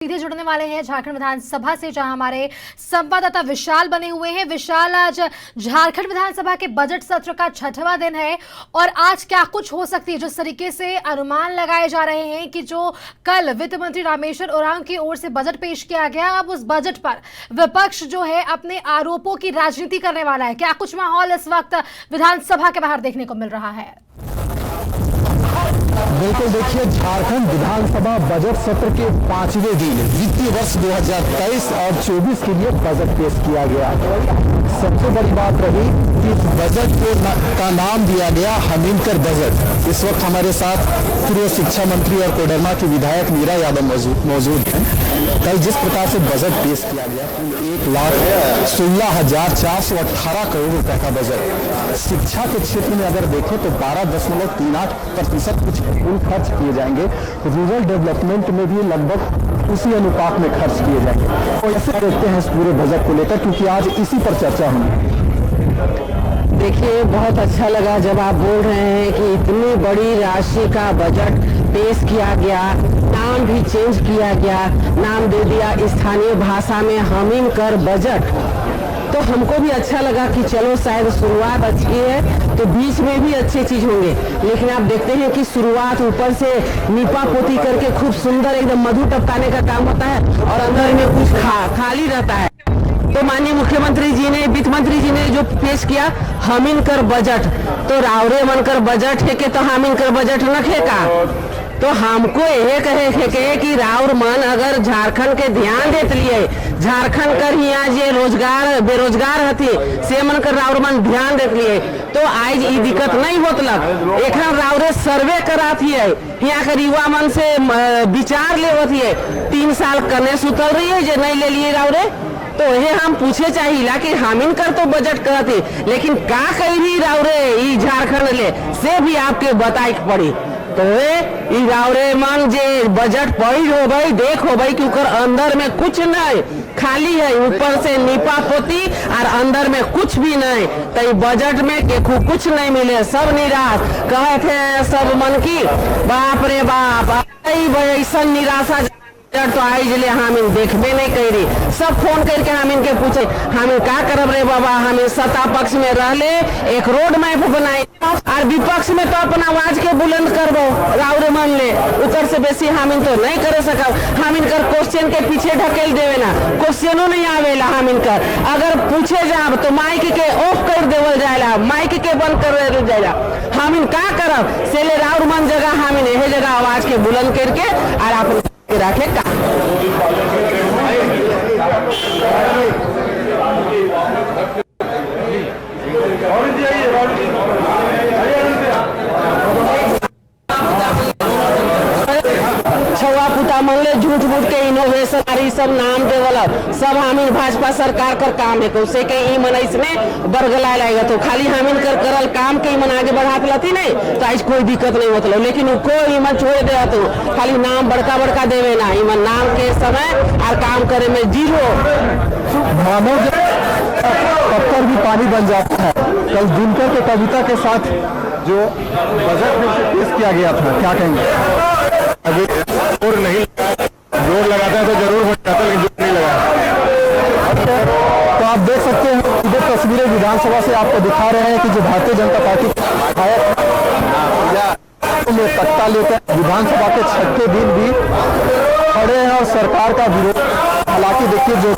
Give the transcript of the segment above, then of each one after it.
सीधे जुड़ने वाले हैं झारखंड विधानसभा से, जहां हमारे संवाददाता विशाल बने हुए हैं। विशाल, आज झारखंड विधानसभा के बजट सत्र का 6वां दिन है और आज क्या कुछ हो सकती है। जिस तरीके से अनुमान लगाए जा रहे हैं कि जो कल वित्त मंत्री रामेश्वर उरांव की ओर से बजट पेश किया गया, अब उस बजट पर विपक्ष जो है अपने आरोपों की राजनीति करने वाला है। क्या कुछ माहौल इस वक्त विधानसभा के बाहर देखने को मिल रहा है? बिल्कुल, देखिए, झारखंड विधानसभा बजट सत्र के 5वें दिन वित्तीय वर्ष 2023 और 24 के लिए बजट पेश किया गया। सबसे बड़ी बात रही कि इस बजट का नाम दिया गया हमीनकर बजट। इस वक्त हमारे साथ पूर्व शिक्षा मंत्री और कोडरमा की विधायक मीरा यादव मौजूद हैं। कल जिस प्रकार से बजट पेश किया गया, 1,16,418 करोड़ रुपए का बजट। शिक्षा के क्षेत्र में अगर देखें तो 12.38% कुछ कुल खर्च किए जाएंगे। रूरल डेवलपमेंट में भी लगभग उसी अनुपात में खर्च किए जाएंगे। तो ऐसे देखते हैं इस पूरे बजट को लेकर, क्योंकि आज इसी पर चर्चा होगी। देखिए, बहुत अच्छा लगा जब आप बोल रहे हैं कि इतनी बड़ी राशि का बजट पेश किया गया, नाम भी चेंज किया गया, नाम दे दिया स्थानीय भाषा में हमीनकर बजट। तो हमको भी अच्छा लगा कि चलो शायद शुरुआत अच्छी है तो बीच में भी अच्छी चीज होंगे। लेकिन आप देखते हैं कि शुरुआत ऊपर से नीपा पोती करके खूब सुंदर एकदम मधु टपकाने का काम होता है और अंदर में कुछ खाली रहता है। तो माननीय मुख्यमंत्री जी ने, वित्त मंत्री जी ने जो पेश किया हमीनकर बजट, तो रावरे मनकर बजट है कि तो हमीनकर बजट नखेगा। तो हमको यह कहे कि राउर मन अगर झारखंड के ध्यान देते लिए, झारखंड कर यहाँ जे रोजगार बेरोजगार हथी से मन कर राउर मन ध्यान देते लिए, तो आज ये दिक्कत नहीं होत लग। एक राउरे सर्वे कराती है, यहाँ के युवा मन से विचार ले होती है। 3 साल कने सुतल रही है जे नहीं ले लिए राउरे, तो ये हम पूछे चाहिए कि हमीनकर तो बजट करती, लेकिन का कही राउरे झारखंड ले से भी आपके बताई पड़ी। तो रावरे मन जे बजट पढ़ी हो भाई, देख हो भाई कि अंदर में कुछ नहीं, खाली है, ऊपर से नीपा पोती और अंदर में कुछ भी नहीं। तो बजट में कुछ नहीं मिले, सब निराश कहे थे सब मन की। बाप रे बाप, ऐसा निराशा तो आई जले हमीन देखबे नहीं कर रही। सब फोन करके हमीन के पूछे हमीन का करब रे बाबा, हमें सत्ता पक्ष में रहले एक रोड मैप बनाई और विपक्ष में तो अपना आवाज के बुलंद करबो राउरे मन ले, उतर से बेसी हमीन तो नहीं करे सकब। हमीन कर क्वेश्चन के पीछे ढकेल देवे ना, क्वेश्चनो नहीं आवेला हमीन कर। अगर पूछे जाब तो माइक के ऑफ कर देवल जाएला, माइक के बंद कर देवल जाएला। हमीन का करब सेले राउर मन जगह हमीन यह जगह आवाज के बुलंद करके और आप रखे का। छुआ पुता मन ले झूठ मूठ के इनोवेशन सब नाम देवला, सब हमीन भाजपा सरकार कर काम है। उसे के ई मन इसमें बरगला लाएगा तो खाली हमीन कर करल काम के मन आगे बढ़ात लती नहीं, तो आज कोई दिक्कत नहीं होता। लेकिन कोई ई मन छोड़ दे तो खाली नाम बड़का बड़का देवे ना, ई मन नाम के समय और काम करे में जीरो। मानो पत्थर भी पानी बन जाता है। कल दिनकर के कविता के साथ जो बजट में पेश किया गया था, क्या कहेंगे? अभी जोर नहीं, जोर लगाता है तो जरूर हो जाता है, लेकिन जोर नहीं लगा। तो आप देख सकते हैं इधर तस्वीरें विधानसभा से आपको दिखा रहे हैं कि जो भारतीय जनता पार्टी विधायक में सत्ता लेकर विधानसभा के 6ठे दिन भी खड़े हैं और सरकार का विरोध। हालांकि देखिए जो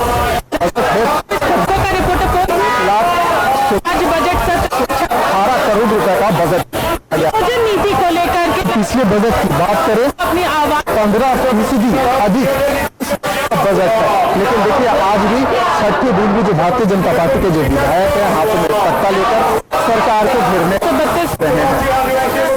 बजट 18 करोड़ रुपए का बजट नीति को लेकर के पिछले बजट की बात करें अपनी आवाज 15% अधिक बजट है। लेकिन देखिए आज भी 6ठे दिन भी जो भारतीय जनता पार्टी के जो विधायक है हाथों में सत्ता लेकर सरकार को घेरने रहे हैं।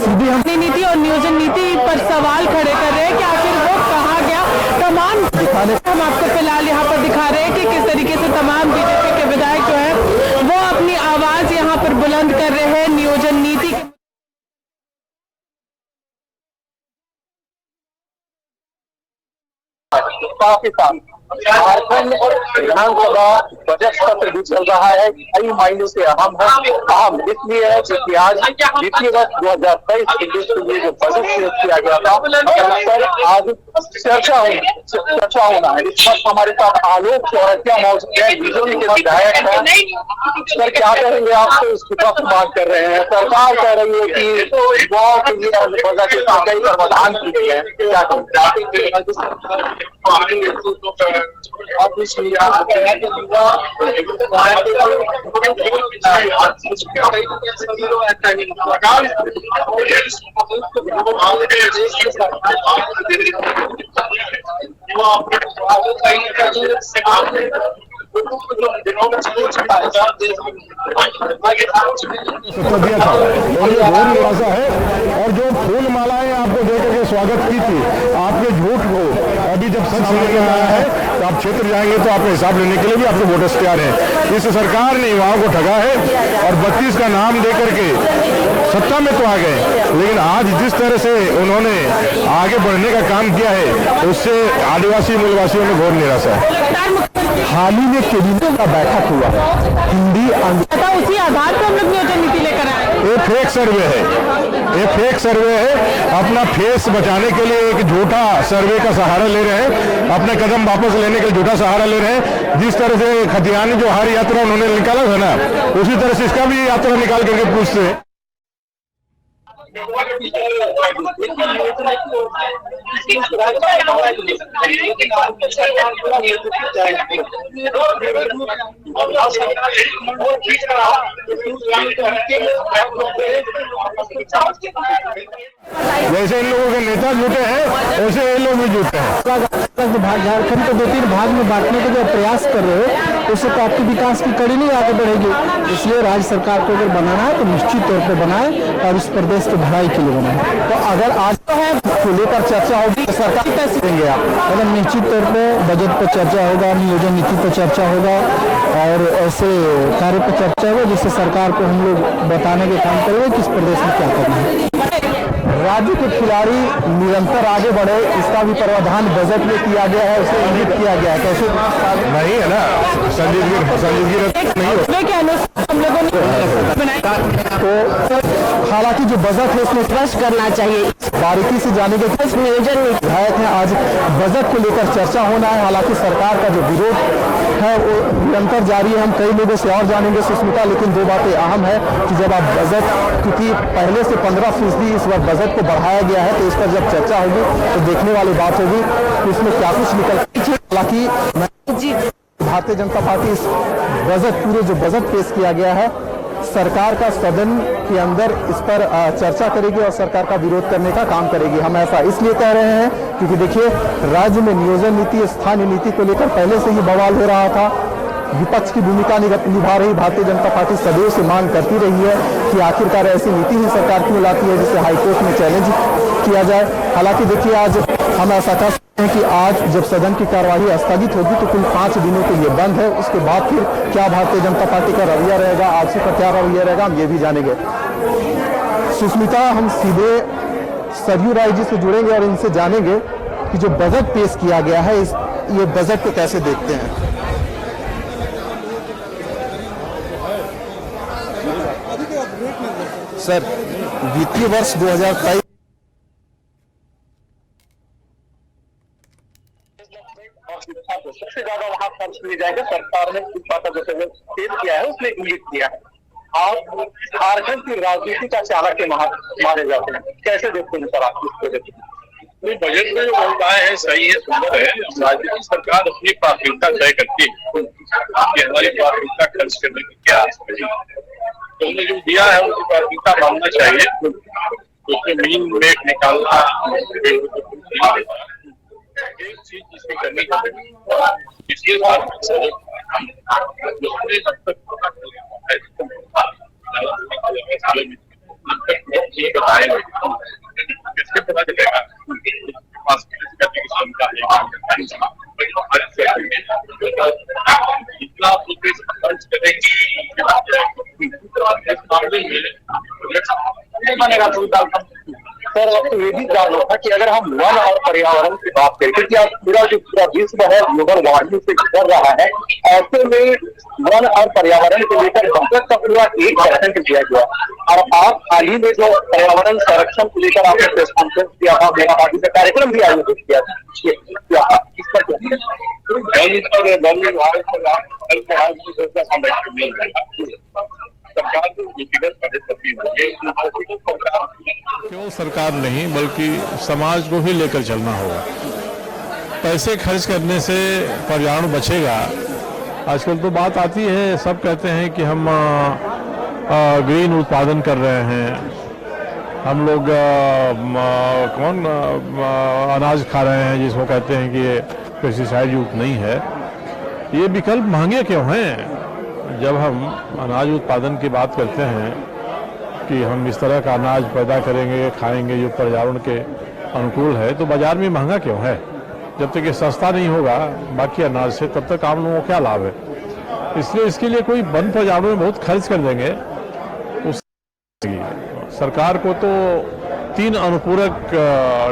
सीधी हम नीति और नियोजन नीति पर सवाल खड़े कर रहे हैं कि आखिर वो कहाँ गया। तमाम दिखाने हम आपको फिलहाल यहाँ पर दिखा रहे हैं कि किस तरीके से तमाम बीजेपी के विधायक जो है वो अपनी आवाज यहाँ पर बुलंद कर रहे हैं नियोजन नीति पाकिस्तान झारखंड विधानसभा बजट सत्र भी चल रहा है, कई मायनों से अहम है। अहम इसलिए है क्योंकि आज वित्तीय वर्ष 2023-24 के लिए जो बजट पेश किया गया था, उस पर आज चर्चा होना है। इस वक्त हमारे साथ आलोक चौरसिया मौजूद है, बीजेपी के विधायक है। सर, क्या कहेंगे आपसे इसकी वक्त मांग कर रहे हैं? सरकार कह रही है कि युवाओं के लिए बजट में कई प्रावधान किए हैं, क्या कहेंगे? तो दिया था और ये घोर निराशा है। और जो फूल मालाएं आपको देकर के स्वागत की थी, आपके झूठ को अभी जब सच समझ में आया है तो आप क्षेत्र जाएंगे तो आपका हिसाब लेने के लिए भी आपके वोटर्स तैयार हैं। इस सरकार ने युवाओं को ठगा है और 32 का नाम दे करके सत्ता में तो आ गए, लेकिन आज जिस तरह से उन्होंने आगे बढ़ने का काम किया है उससे आदिवासी मूलवासियों में घोर निराशा है। हाल ही में कैबिनेट का बैठक हुआ, हिंदी उसी आधार पर हम लोग नियोजन नीति लेकर आए। ये फेक सर्वे है, ये फेक सर्वे है। अपना फेस बचाने के लिए एक झूठा सर्वे का सहारा ले रहे हैं, अपने कदम वापस लेने के लिए झूठा सहारा ले रहे हैं। जिस तरह से खतियानी जो हर यात्रा उन्होंने निकाला था ना, उसी तरह से इसका भी यात्रा निकाल करके पूछते हैं। जैसे इन लोगों के नेता जुटे हैं, वैसे ये लोग भी जुटे हैं। झारखंड को 2-3 भाग में बांटने के जो प्रयास कर रहे हो, उससे तो आपकी विकास की कड़ी नहीं आगे बढ़ेगी। इसलिए राज्य सरकार को अगर बनाना है तो निश्चित तौर पे बनाए और इस प्रदेश की भलाई के लिए बनाए। तो अगर आज तो है को लेकर चर्चा होगी, सरकार कैसे देंगे आप? मतलब निश्चित तौर पे बजट पर चर्चा होगा, नियोजन नीति पर चर्चा होगा और ऐसे कार्य पर चर्चा होगा जिससे सरकार को हम लोग बताने के काम करेंगे किस प्रदेश में क्या करना है। राज्य के खिलाड़ी निरंतर आगे बढ़े, इसका भी प्रावधान बजट में किया गया है, उसे इंगित किया गया है। कैसे नहीं है ना, संजीदगी नहीं तो हालांकि जो बजट है उसमें स्पष्ट करना चाहिए, बारीकी से जानेंगे। नियोजन विधायक है, आज बजट को लेकर चर्चा होना है। हालांकि सरकार का जो विरोध है वो निरंतर जारी है, हम कई लोगों से और जानेंगे सुष्मिता। लेकिन 2 बातें अहम है कि जब आप बजट, क्योंकि पहले से 15% इस बार बजट को बढ़ाया गया है, तो इस पर जब चर्चा होगी तो देखने वाली बात होगी कि इसमें क्या कुछ निकल। हालांकि भारतीय जनता पार्टी इस बजट, पूरे जो बजट पेश किया गया है, सरकार का सदन के अंदर इस पर चर्चा करेगी और सरकार का विरोध करने का काम करेगी। हम ऐसा इसलिए कह रहे हैं क्योंकि देखिए, राज्य में नियोजन नीति, स्थानीय नीति को लेकर पहले से ही बवाल हो रहा था। विपक्ष की भूमिका निभा रही भारतीय जनता पार्टी सदैव से मांग करती रही है कि आखिरकार ऐसी नीति ही सरकार क्यों लाती है जिसे हाईकोर्ट में चैलेंज किया जाए। हालांकि देखिए, आज हम ऐसा कह सकते हैं कि आज जब सदन की कार्यवाही स्थगित होगी तो कुल 5 दिनों के लिए बंद है। उसके बाद फिर क्या भारतीय जनता पार्टी का रवैया रहेगा, आजसू का क्या रवैया रहेगा, हम ये भी जानेंगे। सुष्मिता, हम सीधे सरयू राय जी से जुड़ेंगे और इनसे जानेंगे कि जो बजट पेश किया गया है, ये बजट को कैसे देखते हैं? सर, वित्तीय वर्ष 2023 सबसे ज्यादा वहां खर्च किए जाएंगे। सरकार ने पेश किया है, उसने इंगित किया है। आप झारखंड की राजनीति का चालक के माने जाते हैं, कैसे देखते हैं सर आप इसको? बजट में जो व्यवस्थाएं है सही है, सुंदर है। राज्य की सरकार अपनी प्राथमिकता तय करती है कि हमारी प्राथमिकता खर्च करने की क्या है। तो हमने जो दिया है उसकी प्राथमिकता मानना चाहिए, उसमें मीन मेट निकालना एक चीज जिसकी करनी है। इसके साथ बताए किसके पता चलेगा इतना खर्च करेंगे इस मामले में बनेगा। सर आपको ये भी जानना था कि अगर हम वन और पर्यावरण की बात करें, क्योंकि आज पूरा विश्व है ग्लोबल वार्मिंग से गुजर रहा है, ऐसे में वन और पर्यावरण को लेकर बजट का पूरा 1% दिया गया। और आप हाल ही में जो पर्यावरण संरक्षण को लेकर आपने प्रेस कॉन्फ्रेंस किया था, मेगा पार्टी का कार्यक्रम भी आयोजित किया था, इस पर केवल सरकार नहीं बल्कि समाज को ही लेकर चलना होगा। पैसे खर्च करने से पर्यावरण बचेगा। आजकल तो बात आती है, सब कहते हैं कि हम ग्रीन उत्पादन कर रहे हैं, हम लोग अनाज खा रहे हैं जिसको कहते हैं कि ये पेस्टिसाइड युक्त नहीं है। ये विकल्प महंगे क्यों हैं? जब हम अनाज उत्पादन की बात करते हैं कि हम इस तरह का अनाज पैदा करेंगे, खाएंगे जो पर्यावरण के अनुकूल है, तो बाजार में महंगा क्यों है? जब तक ये सस्ता नहीं होगा बाकी अनाज से, तब तक आम लोगों को क्या लाभ है? इसलिए इसके लिए कोई वन पर्यावरण में बहुत खर्च कर देंगे। उस सरकार को तो 3 अनुपूरक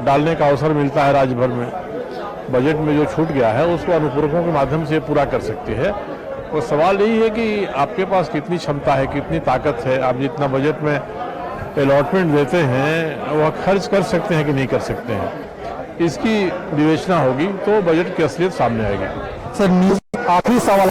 डालने का अवसर मिलता है राज्य भर में। बजट में जो छूट गया है उसको अनुपूरकों के माध्यम से पूरा कर सकती है। और सवाल यही है कि आपके पास कितनी क्षमता है, कितनी ताकत है, आप जितना बजट में अलॉटमेंट देते हैं वह खर्च कर सकते हैं कि नहीं कर सकते हैं, इसकी विवेचना होगी तो बजट की असलियत सामने आएगी। सर आखिरी सवाल,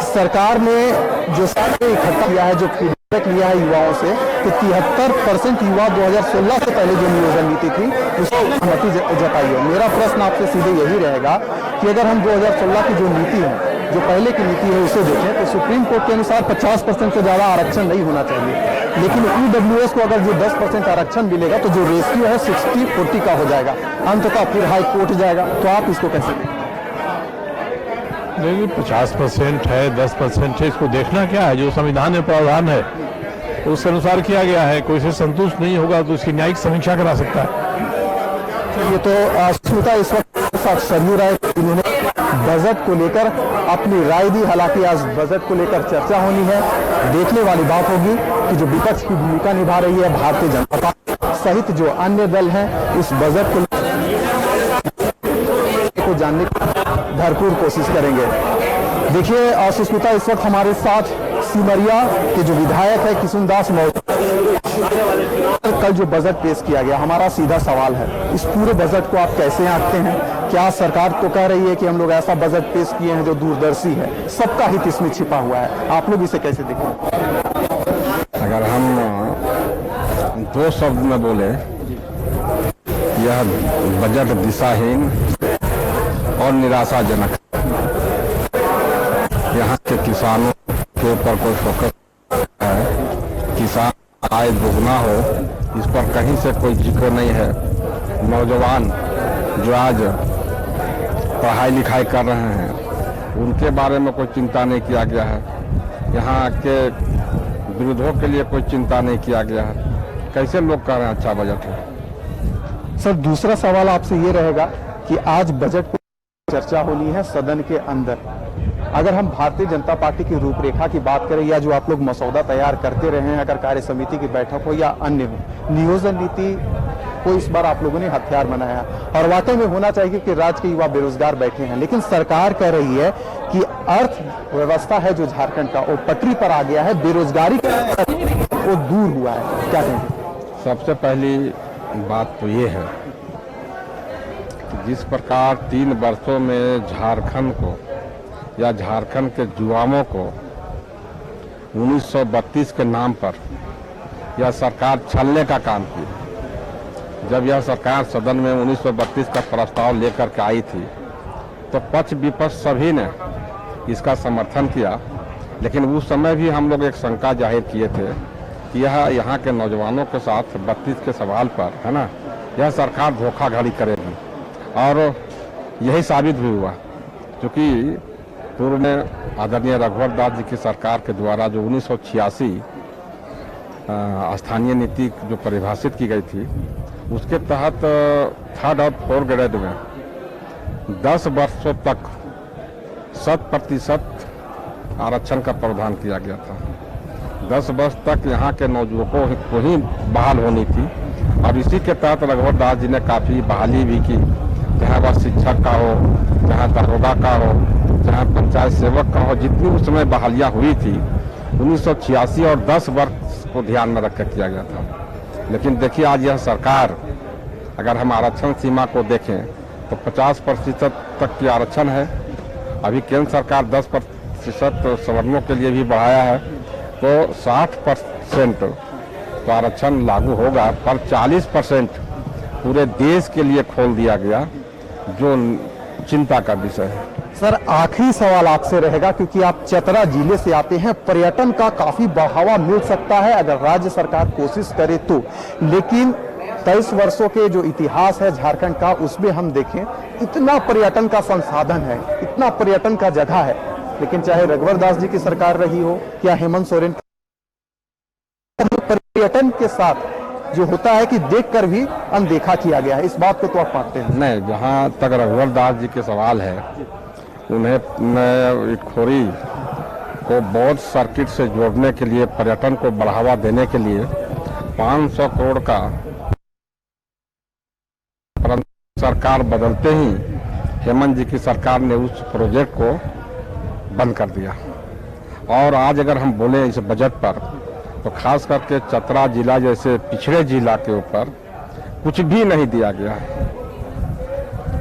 सरकार ने जो इकट्ठा किया है, जो फीडबैक लिया है युवाओं से, तो 73% युवा 2016 से पहले जो नियोजन नीति थी उसको सहमति जताई है। मेरा प्रश्न आपसे सीधे यही रहेगा कि अगर हम 2016 की जो नीति है, जो पहले की नीति है, उसे देखें तो सुप्रीम कोर्ट के अनुसार 50% से ज्यादा आरक्षण नहीं होना चाहिए, लेकिन ईडब्ल्यूएस को अगर जो 10% आरक्षण मिलेगा तो जो रेशियो है 60-40 का हो जाएगा, अंततः फिर हाई कोर्ट जाएगा। तो आप इसको कैसे देखें? नहीं, 50% है, 10% है, इसको देखना क्या है? जो संविधान में प्रावधान है उस अनुसार किया गया है। कोई से संतुष्ट नहीं होगा तो उसकी न्यायिक समीक्षा करा सकता है। ये तो श्रोता इस वक्त सरयू राय, इन्होंने बजट को लेकर अपनी राय दी। हालांकि आज बजट को लेकर चर्चा होनी है, देखने वाली बात होगी कि जो विपक्ष की भूमिका निभा रही है भारतीय जनता पार्टी सहित जो अन्य दल हैं, इस बजट को जानने की भरपूर कोशिश करेंगे। देखिए सुष्मिता, इस वक्त हमारे साथ सिमरिया के जो विधायक है किशुनदास मौर्य, कल जो बजट पेश किया गया, हमारा सीधा सवाल है, इस पूरे बजट को आप कैसे आंकते हैं? क्या सरकार तो कह रही है कि हम लोग ऐसा बजट पेश किए हैं जो दूरदर्शी है, सबका हित इसमें छिपा हुआ है, आप लोग इसे कैसे देखें? अगर हम 2 शब्द में बोले, यह बजट दिशाहीन और निराशाजनक। यहाँ के किसानों के ऊपर कोई फोकस है, किसान आय दोगुना हो, इस पर कहीं से कोई जिक्र नहीं है। नौजवान जो आज पढ़ाई लिखाई कर रहे हैं उनके बारे में कोई चिंता नहीं किया गया है। यहाँ के विरोधों के लिए कोई चिंता नहीं किया गया है। कैसे लोग कह रहे हैं अच्छा बजट है? सर दूसरा सवाल आपसे ये रहेगा कि आज बजट को चर्चा होनी है सदन के अंदर। अगर हम भारतीय जनता पार्टी की रूपरेखा की बात करें या जो आप लोग मसौदा तैयार करते रहे हैं, अगर कार्य समिति की बैठक हो या अन्य हो, नियोजन नीति को इस बार आप लोगों ने हथियार बनाया और वाकई में होना चाहिए कि राज्य के युवा बेरोजगार बैठे हैं, लेकिन सरकार कह रही है कि अर्थव्यवस्था है जो झारखंड का वो पटरी पर आ गया है, बेरोजगारी वो दूर हुआ है, क्या कहेंगे? सबसे पहली बात तो ये है कि जिस प्रकार 3 वर्षों में झारखंड को या झारखंड के युवाओं को 1932 के नाम पर यह सरकार छलने का काम की। जब यह सरकार सदन में 1932 का प्रस्ताव लेकर के आई थी तो पक्ष विपक्ष सभी ने इसका समर्थन किया, लेकिन उस समय भी हम लोग एक शंका जाहिर किए थे कि यह यहाँ के नौजवानों के साथ 32 के सवाल पर, है ना, यह सरकार धोखाधड़ी करेगी, और यही साबित भी हुआ। क्योंकि पूर्व में आदरणीय रघुवर दास जी की सरकार के द्वारा जो 1986 स्थानीय नीति जो परिभाषित की गई थी, उसके तहत 3rd और 4th ग्रेड में 10 वर्षों तक 100% आरक्षण का प्रावधान किया गया था। 10 वर्ष तक यहाँ के नौजुवकों को ही बहाल होनी थी और इसी के तहत रघुवर दास जी ने काफ़ी बहाली भी की, चाहे वह शिक्षक का हो, चाहे दारोगा का हो, चाहे पंचायत सेवक का हो। जितनी उस समय बहालियाँ हुई थी 1986 और 10 वर्ष को ध्यान में रखकर किया गया था। लेकिन देखिए आज यह सरकार, अगर हम आरक्षण सीमा को देखें तो 50% तक की आरक्षण है। अभी केंद्र सरकार 10% सवर्णों के लिए भी बढ़ाया है, तो 60% तो आरक्षण लागू होगा, पर 40% पूरे देश के लिए खोल दिया गया, जो चिंता का विषय है। सर, आखिरी सवाल आपसे रहेगा, क्योंकि आप चतरा जिले से आते हैं, पर्यटन का काफी बढ़ावा मिल सकता है अगर राज्य सरकार कोशिश करे तो, लेकिन 23 वर्षों के जो इतिहास है झारखंड का, उसमें हम देखें इतना पर्यटन का संसाधन है, इतना पर्यटन का जगह है, लेकिन चाहे रघुवर दास जी की सरकार रही हो या हेमंत सोरेन, पर्यटन के साथ जो होता है कि देखकर भी अनदेखा किया गया है। इस बात को तो आप मानते हैं? नहीं, जहाँ तक रघुवर दास जी के सवाल है, उन्हें इटखोरी को बौद्ध सर्किट से जोड़ने के लिए, पर्यटन को बढ़ावा देने के लिए 500 करोड़ का, परंतु सरकार बदलते ही हेमंत जी की सरकार ने उस प्रोजेक्ट को बंद कर दिया। और आज अगर हम बोलें इस बजट पर, तो खास करके चतरा जिला जैसे पिछड़े जिला के ऊपर कुछ भी नहीं दिया गया है।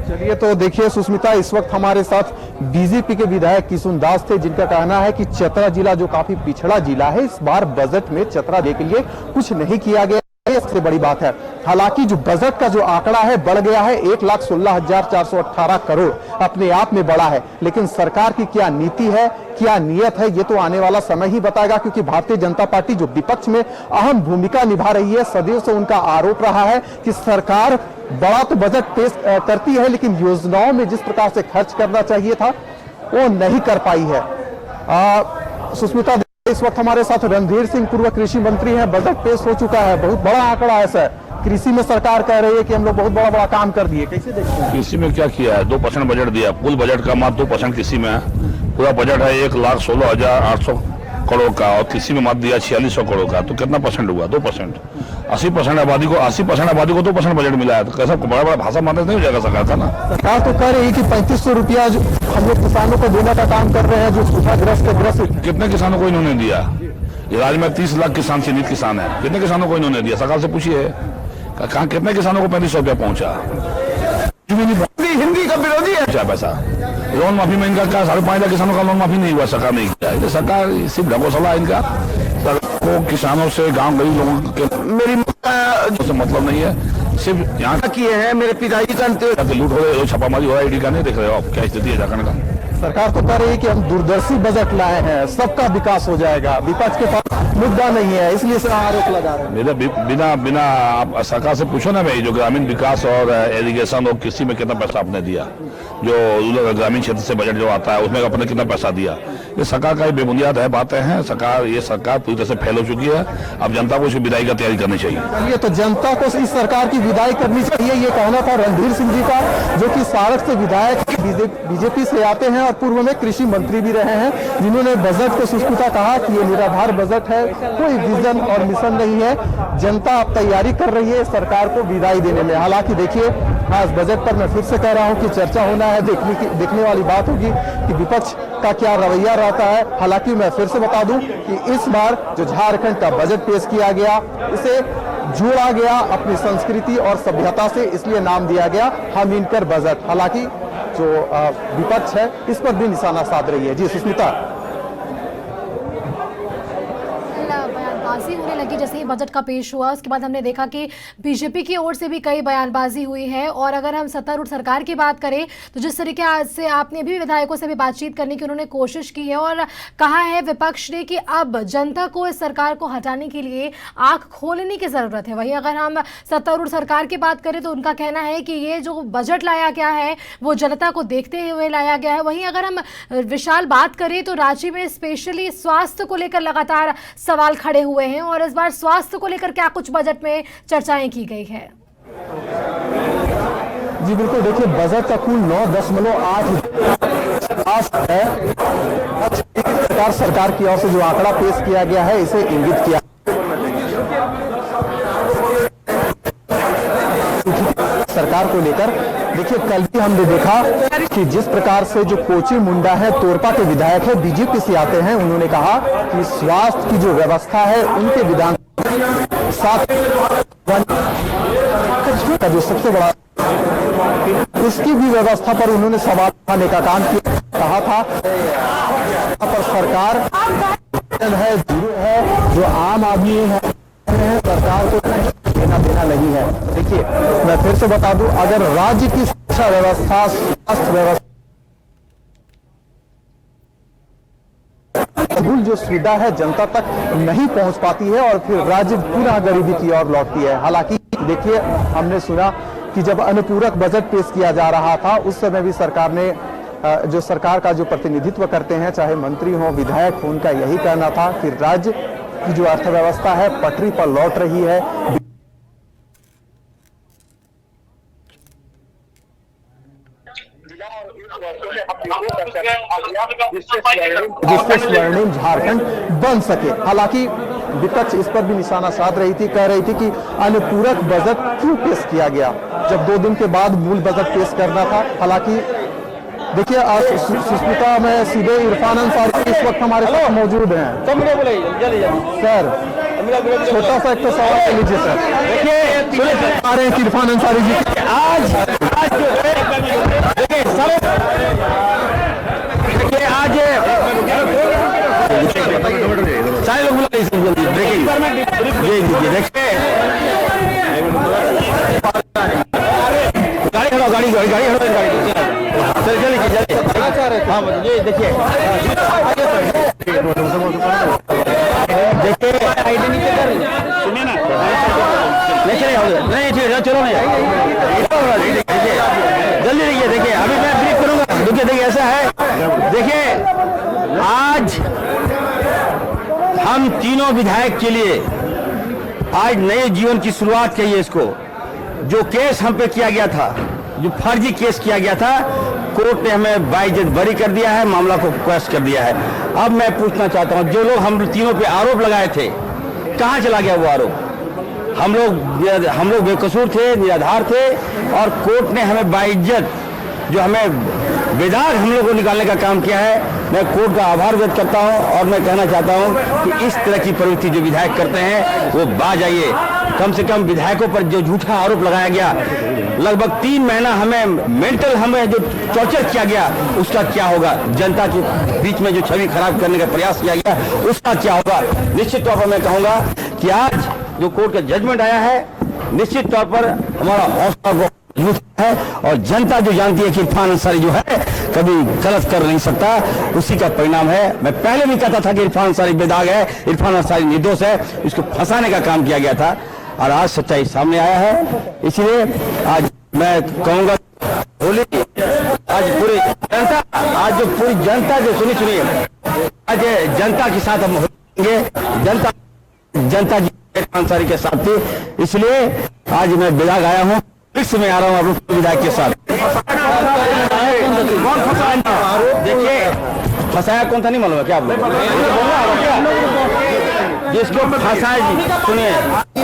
चलिए, तो देखिए सुष्मिता, इस वक्त हमारे साथ बीजेपी के विधायक किशुन दास थे, जिनका कहना है कि चतरा जिला जो काफी पिछड़ा जिला है, इस बार बजट में चतरा के लिए कुछ नहीं किया गया, सबसे बड़ी बात है। हालांकि जो बजट का जो आंकड़ा है बढ़ गया है, 1,16,418 करोड़ अपने आप में बढ़ा है, लेकिन सरकार की क्या नीति है, क्या नियत है, ये तो आने वाला समय ही बताएगा, क्योंकि भारतीय जनता पार्टी जो विपक्ष में अहम भूमिका निभा रही है, सदैव से उनका आरोप रहा है कि सरकार बड़ा तो बजट पेश करती है, लेकिन योजनाओं में जिस प्रकार से खर्च करना चाहिए था वो नहीं कर पाई है। सुष्मिता, इस वक्त हमारे साथ रणधीर सिंह पूर्व कृषि मंत्री हैं। बजट पेश हो चुका है, बहुत बड़ा आंकड़ा है सर। कृषि में सरकार कह रही है कि हम लोग बहुत बड़ा काम कर दिए, कैसे देखते हैं? कृषि में क्या किया है? 2% बजट दिया, कुल बजट का मात्र 2% कृषि में है। पूरा बजट है 1,16,800 करोड़ का, और कृषि में मात्र दिया 4600 करोड़ का, तो कितना परसेंट हुआ? 2%। 80% आबादी को 2% बजट मिला है, तो कैसा बड़ा बड़ा भाषा मारने नहीं हो जाएगा सरकार का ना। सरकार तो कह रही है कि 3500 रुपया जो हम लोग किसानों को देने का काम कर रहे हैं, जो सूखाग्रस्त कितने किसानों को इन्होंने दिया? ये राज्य में 30 लाख किसान चिन्हित किसान है, कितने किसानों को इन्होंने दिया? सरकार से पूछिए, कहाँ कितने किसानों को 3500 रुपया पहुंचा? हिंदी का विरोधी है क्या पैसा? लोन माफी में इनका क्या 5.5 लाख किसानों का लोन माफी नहीं हुआ, सरकार नहीं किया। सरकार सिर्फ ढकोसला इनका, को किसानों से, गांव गरीब लोगों के मेरी से मतलब नहीं है। सिर्फ यहाँ किए हैं, मेरे पिताजी का लूट हो रहे, छापामारी हो रहा है, ईडी का नहीं देख रहे हो आप क्या स्थिति है झारखंड का? सरकार तो कह रही है कि हम दूरदर्शी बजट लाए हैं, सबका विकास हो जाएगा, विपक्ष के पास मुद्दा नहीं है, इसलिए से आरोप लगा रहे हैं। मेरा बिना आप सरकार से पूछो ना भाई, जो ग्रामीण विकास और इरिगेशन और कृषि में कितना पैसा आपने दिया, जो ग्रामीण क्षेत्र से बजट जो आता है उसमें आपने कितना पैसा दिया? ये सरकार का बेबुनियाद है बातें हैं। ये सरकार पूरी तरह से फैल हो चुकी है। अब जनता को इसकी विदाई का तैयारी करनी चाहिए। ये तो जनता को इस सरकार की विदाई करनी चाहिए, ये कहना था रणधीर सिंह जी का, जो कि सारक से विधायक बीजेपी से आते हैं और पूर्व में कृषि मंत्री भी रहे हैं, जिन्होंने बजट को सुष्मिता कहा कि ये निराधार बजट है, कोई विजन और मिशन नहीं है। जनता अब तैयारी कर रही है सरकार को विदाई देने में। हालांकि देखिए, आज बजट पर मैं फिर से कह रहा हूं कि चर्चा होना है, देखने वाली बात होगी कि विपक्ष का क्या रवैया रहता है। हालांकि मैं फिर से बता दूं कि इस बार जो झारखंड का बजट पेश किया गया, इसे जोड़ा गया अपनी संस्कृति और सभ्यता से, इसलिए नाम दिया गया हमीनकर बजट। हालांकि जो विपक्ष है इस पर भी निशाना साध रही है। जी सुष्मिता, बयानबाजी होने लगी जैसे ही बजट का पेश हुआ, उसके बाद हमने देखा कि बीजेपी की ओर से भी कई बयानबाजी हुई है। और अगर हम सत्तारूढ़ सरकार की बात करें तो जिस तरीके से आपने भी विधायकों से भी बातचीत करने की उन्होंने कोशिश की है और कहा है विपक्ष ने कि अब जनता को इस सरकार को हटाने के लिए आंख खोलने की जरूरत है। वहीं अगर हम सत्तारूढ़ सरकार की बात करें तो उनका कहना है कि ये जो बजट लाया गया है वो जनता को देखते हुए लाया गया है। वहीं अगर हम विशाल बात करें तो राज्य में स्पेशली स्वास्थ्य को लेकर लगातार सवाल खड़े हुए हैं और इस बार स्वास्थ्य को लेकर क्या कुछ बजट में चर्चाएं की गई है? जी बिल्कुल, देखिए बजट का कुल 9.8 है। सरकार की ओर से जो आंकड़ा पेश किया गया है इसे इंगित किया सरकार को लेकर। देखिए कल भी हमने देखा कि जिस प्रकार से जो कोची मुंडा है, तोरपा के विधायक है, बीजेपी से आते हैं, उन्होंने कहा कि स्वास्थ्य की जो व्यवस्था है उनके विधान साथ का जो सबसे बड़ा उसकी भी व्यवस्था पर उन्होंने सवाल उठाने का काम किया। कहा था पर सरकार है, जीरो है, जो आम आदमी है सरकार को देना नहीं है। देखिए मैं फिर से बता दूं, अगर राज्य की शिक्षा व्यवस्था, स्वास्थ्य व्यवस्था, मूल जो सुविधा है जनता तक नहीं पहुंच पाती है और फिर राज्य पुनः गरीबी की ओर लौटती है। हालांकि देखिए हमने सुना कि जब अनुपूरक बजट पेश किया जा रहा था उस समय भी सरकार ने जो सरकार का जो प्रतिनिधित्व करते हैं, चाहे मंत्री हो, विधायक हो, उनका यही कहना था कि राज्य की जो अर्थव्यवस्था है पटरी पर लौट रही है। जिससे स्वर्णिम झारखंड बन सके। हालांकि विपक्ष इस पर भी निशाना साध रही थी, कह रही थी कि अनुपूरक बजट क्यों पेश किया गया जब 2 दिन के बाद मूल बजट पेश करना था। हालांकि देखिए आज सुष्मिता में सीधे इरफान अंसारी इस वक्त हमारे साथ मौजूद हैं। सर छोटा सा एक तो सवाल कर लीजिए सर। देखिए आ रहे हैं कि इरफान अंसारी जी आज सारे लोग देखिए सुनिए ना, नहीं चलो नहीं जल्दी देखिए। देखिए अभी मैं ब्रीफ करूंगा। देखिए ऐसा है, देखिए आज हम तीनों विधायक के लिए आज नए जीवन की शुरुआत कही है। इसको जो केस हम पे किया गया था, जो फर्जी केस किया गया था, कोर्ट ने हमें बाइज्जत बरी कर दिया है, मामला को क्वेश्चन कर दिया है। अब मैं पूछना चाहता हूं, जो लोग हम तीनों पे आरोप लगाए थे, कहां चला गया वो आरोप? हम लोग बेकसूर थे, निराधार थे और कोर्ट ने हमें बाइज्जत, जो हमें बेदाग हम लोग को निकालने का काम किया है। मैं कोर्ट का आभार व्यक्त करता हूं और मैं कहना चाहता हूं कि इस तरह की प्रवृत्ति जो विधायक करते हैं वो बाज आइए। कम से कम विधायकों पर जो झूठा आरोप लगाया गया, लगभग 3 महीना हमें जो टॉर्चर किया गया, उसका क्या होगा? जनता के बीच में जो छवि खराब करने का प्रयास किया गया, उसका क्या होगा? निश्चित तौर पर मैं कहूंगा कि आज जो कोर्ट का जजमेंट आया है, निश्चित तौर पर हमारा हौसला है और जनता जो जानती है कि इरफान अंसारी जो है कभी गलत कर नहीं सकता, उसी का परिणाम है। मैं पहले भी कहता था कि इरफान अंसारी बेदाग है, इरफान अंसारी निर्दोष है, इसको फंसाने का काम किया गया था और आज सच्चाई सामने आया है। इसलिए आज मैं कहूंगा होली आज पूरी जनता, आज जो पूरी जनता जो सुनिए आज जनता के साथ हम होंगे। जनता जी इरफान अंसारी के साथ थी, इसलिए आज मैं बेदाग आया हूँ, फिक्स में आ रहा हूँ आप लोग विधायक के साथ। देखिए फंसाया कौन था नहीं मालूम है क्या आप लोग? जिसको फंसाया जी, सुनिए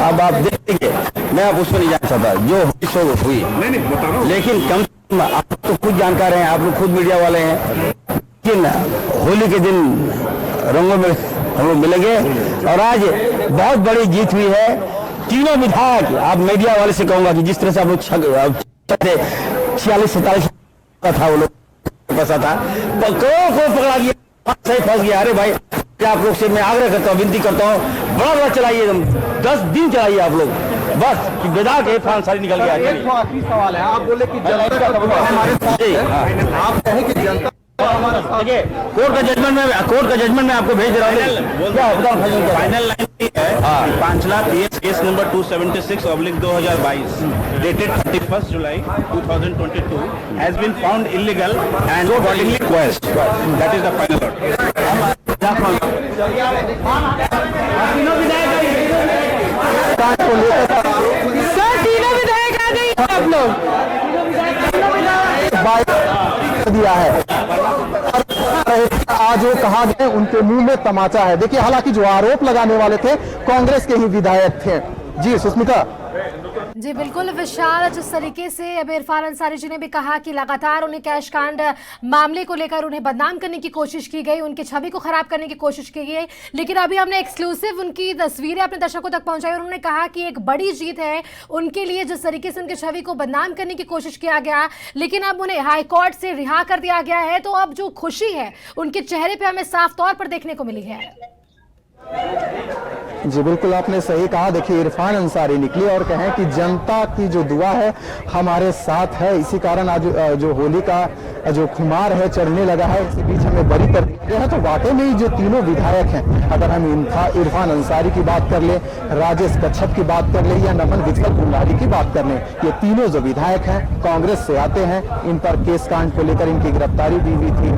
अब आप देखिए, मैं अब उसको नहीं जान सकता, जो हुई लेकिन कम आप तो खुद जानकार हैं, आप लोग खुद मीडिया वाले हैं। लेकिन होली के दिन रंगों में हम लोग मिलेंगे और आज बहुत बड़ी जीत हुई है। तीनों विधायक, आप मीडिया वाले से कहूंगा कि जिस तरह से आप लोग 46-47 था वो लोग फंसा था, को पकड़ा गया, सही फंस गया। अरे भाई क्या आप लोग से मैं आग्रह करता हूँ, विनती करता हूँ, बड़ा चलाइए, 10 दिन चलाइए आप लोग, बस कि बेदाग इरफान अंसारी निकल गया। एक आखिरी सवाल है, आप बोले कि जनता हमारे साथ, आप कहें कि जनता देखिए कोर्ट का जजमेंट में आपको भेज रहा हूँ। फाइनल लाइन है 5 lakh case number 276/2022 dated 31st July 2022 has been found illegal and accordingly quashed. That is the final order. Sir तीनों विधायक आ गई आप लोग दिया है, आज वो कहा गए उनके मुंह में तमाचा है। देखिए हालांकि जो आरोप लगाने वाले थे कांग्रेस के ही विधायक थे। जी सुष्मिता। जी बिल्कुल विशाल, जिस तरीके से अब इरफान अंसारी जी ने भी कहा कि लगातार उन्हें कैश कांड मामले को लेकर उन्हें बदनाम करने की कोशिश की गई, उनकी छवि को खराब करने की कोशिश की गई, लेकिन अभी हमने एक्सक्लूसिव उनकी तस्वीरें अपने दर्शकों तक पहुंचाई और उन्होंने कहा कि एक बड़ी जीत है उनके लिए जिस तरीके से उनकी छवि को बदनाम करने की कोशिश किया गया, लेकिन अब उन्हें हाईकोर्ट से रिहा कर दिया गया है। तो अब जो खुशी है उनके चेहरे पर हमें साफ तौर पर देखने को मिली है। जी बिल्कुल, आपने सही कहा। देखिए, इरफान अंसारी निकले और कहें कि जनता की जो दुआ है हमारे साथ है, इसी कारण आज जो होली का जो खुमार है चढ़ने लगा है, इसी बीच हमें बरी कर दिया गया है। तो वाकई में ही जो तीनों विधायक हैं, अगर हम इरफान अंसारी की बात कर ले, राजेश कच्छप की बात कर ले या नमन विकल कुंडारी की बात कर ले, ये तीनों जो विधायक हैं कांग्रेस से आते हैं, इन पर केस कांड को लेकर इनकी गिरफ्तारी भी हुई थी,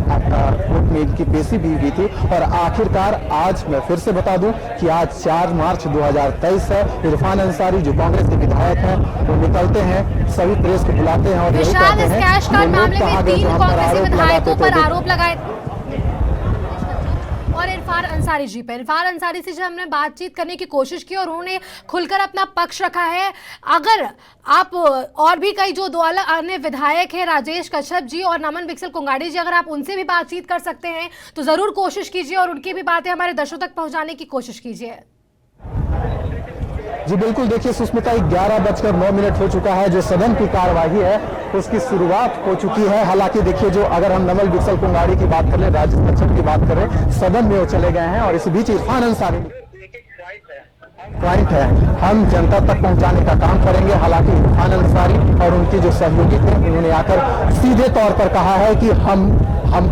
कोर्ट में इनकी पेशी भी हुई थी और आखिरकार आज मैं फिर से बता दूं कि आज 4 मार्च 2023 है। इरफान अंसारी जो कांग्रेस के विधायक हैं वो निकलते हैं, सभी प्रेस को बुलाते हैं और यही कहते हैं कैश कार्ड मामले में 3 कांग्रेसी विधायकों पर आरोप लगाए और इरफान अंसारी जी पर। इरफान अंसारी से जब हमने बातचीत करने की कोशिश की और उन्होंने खुलकर अपना पक्ष रखा है। अगर आप और भी कई जो 2 अन्य विधायक हैं, राजेश कच्छप जी और नमन विकल कुंडारी जी, अगर आप उनसे भी बातचीत कर सकते हैं तो जरूर कोशिश कीजिए और उनकी भी बातें हमारे दर्शकों तक पहुंचाने की कोशिश कीजिए। जी बिल्कुल, देखिए सुष्मिता, 11:09 हो चुका है। जो सदन की कार्यवाही है उसकी शुरुआत हो चुकी है। हालांकि देखिए, जो अगर हम नमन विकल कुंडारी की बात करें, राजेश कच्छप की बात करें, सदन में वो चले गए हैं और इस बीच इरफान अंसारी पॉइंट है, हम जनता तक पहुंचाने का काम करेंगे। हालांकि इरफान अंसारी और उनके जो सहयोगी थे उन्होंने आकर सीधे तौर पर कहा है कि हम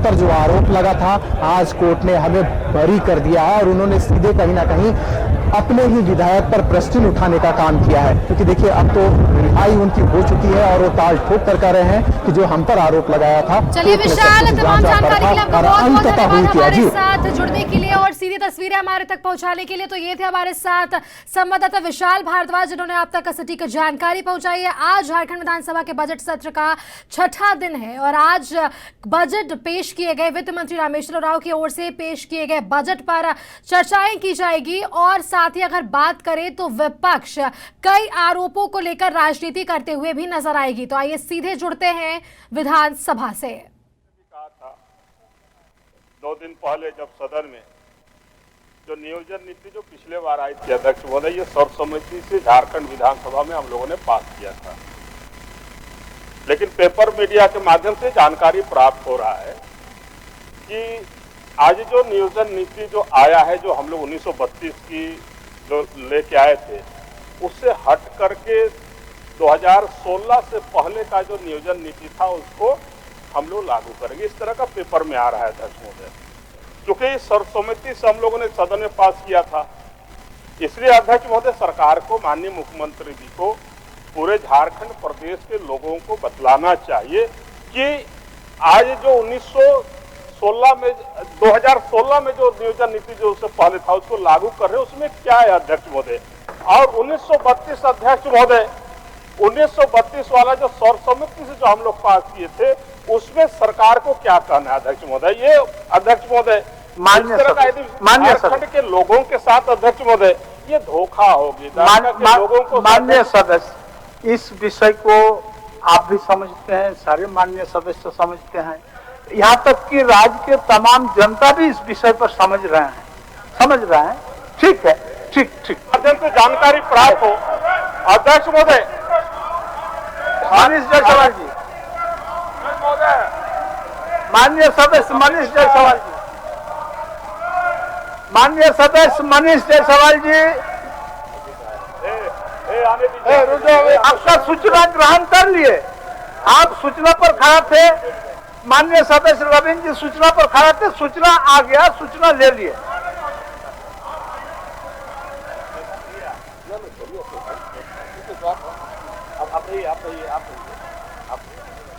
पर जो आरोप लगा था आज कोर्ट ने हमें बरी कर दिया है और उन्होंने सीधे कहीं ना कहीं अपने ही विधायक पर प्रश्न उठाने का काम किया है, क्योंकि देखिए अब तो रिहाई उनकी हो चुकी है और वो ताल ठोक कर कह रहे हैं कि जो हम पर आरोप लगाया था। चलिए विशाल, तमाम जानकारी के लिए आपका बहुत-बहुत धन्यवाद हमारे साथ जुड़ने के लिए और सीधी तस्वीरें हमारे तक पहुंचाने के लिए। तो ये थे हमारे साथ संवाददाता विशाल भारद्वाज, जिन्होंने आप तक सटीक जानकारी पहुंचाई है। आज झारखंड विधानसभा के बजट सत्र का 6ठा दिन है और आज बजट पेश किए गए, वित्त मंत्री रामेश्वर उरांव की ओर से पेश किए गए बजट पर चर्चाएं की जाएगी और साथ ही अगर बात करें तो विपक्ष कई आरोपों को लेकर राजनीति करते हुए भी नजर आएगी। तो आइए सीधे जुड़ते हैं विधानसभा से। 2 दिन पहले जब सदन में जो नियोजन नीति जो पिछले बार आई थी अध्यक्ष महोदय, ये सर्वसम्मति से झारखंड विधानसभा में हम लोगों ने पास किया था, लेकिन पेपर मीडिया के माध्यम से जानकारी प्राप्त हो रहा है कि आज जो नियोजन नीति जो आया है, जो हम लोग 1932 की जो लेके आए थे, उससे हट करके 2016 से पहले का जो नियोजन नीति था उसको हम लोग लागू करेंगे, इस तरह का पेपर में आ रहा है अध्यक्ष महोदय। क्योंकि सर्वसम्मति से हम लोगों ने सदन में पास किया था, इसलिए अध्यक्ष महोदय सरकार को, माननीय मुख्यमंत्री जी को, पूरे झारखंड प्रदेश के लोगों को बतलाना चाहिए कि आज जो 2016 में जो नियोजन नीति जो उससे पहले था उसको लागू कर रहे, उसमें क्या है अध्यक्ष महोदय। और 1932 अध्यक्ष महोदय, 1932 वाला जो सर्वसम्मति से जो हम लोग पास किए थे उसमें सरकार को क्या कहना है अध्यक्ष महोदय। ये अध्यक्ष महोदय झारखंड के लोगों के साथ अध्यक्ष महोदय ये धोखा होगी लोगों को। माननीय सदस्य, इस विषय को आप भी समझते हैं, सारे माननीय सदस्य समझते हैं, यहाँ तक कि राज्य के तमाम जनता भी इस विषय पर समझ रहे हैं। ठीक है, ठीक माध्यम से जानकारी प्राप्त हो। अध्यक्ष महोदय, मनीष जायसवाल जी, माननीय सदस्य मनीष जायसवाल जी, माननीय सदस्य मनीष जायसवाल जी, आपका सूचना ग्रहण कर लिए, आप सूचना पर खड़ा थे। माननीय सदस्य रविंद्र जी सूचना पर खड़ा थे, सूचना आ गया, सूचना ले लिए।